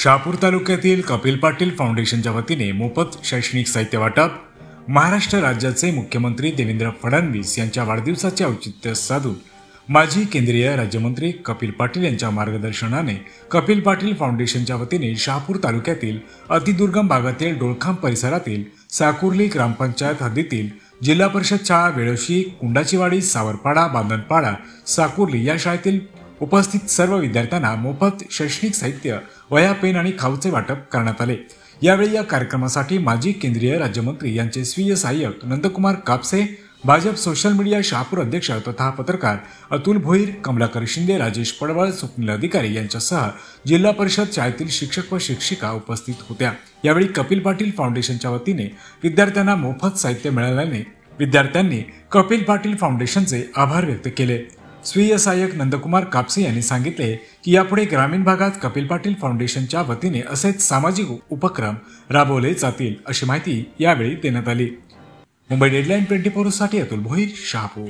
शहापूर तालुक्यातील कपिल पाटील फाउंडेशनच्या वतीने मोफत शैक्षणिक साहित्य वाटप। महाराष्ट्र राज्याचे मुख्यमंत्री देवेंद्र फडणवीस यांच्या वाढदिवसाचे औचित्य साधून माजी केंद्रीय राज्यमंत्री कपिल पाटील यांच्या मार्गदर्शनाने कपिल पाटील फाउंडेशनच्या वतीने शहापूर तालुक्यातील अतिदुर्गम भागातील डोळखाम परिसरातील साकुर्ली ग्रामपंचायत हद्दीतील जिल्हा परिषद शाळा वेळोशी, कुंडाचीवाडी, सावरपाडा, बांधणपाडा, साकुर्ली या शाळेतील उपस्थित सर्व विद्यार्थ्यांना मोफत शैक्षणिक साहित्य, वह्या, पेन आणि खाऊचे वाटप करण्यात आले। यावेळी या कार्यक्रमासाठी माजी केंद्रीय राज्यमंत्री यांचे स्वीय सहाय्यक नंदकुमार कापसे, भाजप सोशल मीडिया शहापूर अध्यक्ष तथा पत्रकार अतुल भोईर, कमलाकर शिंदे, राजेश पडवळ, स्वप्नील अधिकारी यांच्यासह जिल्हा परिषद शाळेतील शिक्षक व शिक्षिका उपस्थित होत्या। यावेळी कपिल पाटील फाउंडेशनच्या वतीने विद्यार्थ्यांना मोफत साहित्य मिळाल्याने विद्यार्थ्यांनी कपिल पाटील फाउंडेशनचे आभार व्यक्त केले। स्वीय सहाय्यक नंदकुमार कापसे यांनी सांगितले की यापुढे ग्रामीण भागात कपिल पाटील फाउंडेशनच्या वतीने असेच सामाजिक उपक्रम राबवले जातील अशी माहिती यावेळी देण्यात आली। मुंबई डेडलाईन 24 साठी अतुल भोईर, शहापूर।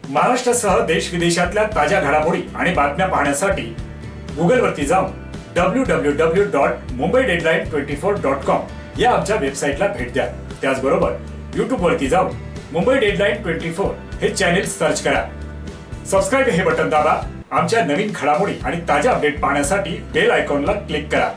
महाराष्ट्रासह देश विदेशातल्या ताज्या घडामोडी आणि बातम्या पाहण्यासाठी गुगलवरती जाऊन www.mumbaideadline24.com या आमच्या वेबसाईटला भेट द्या। त्याचबरोबर यूट्यूबवरती जाऊन मुंबई डेडलाईन 24 हे चॅनेल सर्च करा। सबस्क्राइब हे बटन दाबा। आमच्या नवीन घडामोडी आणि ताज्या अपडेट पाहण्यासाठी बेल आयकॉनला क्लिक करा।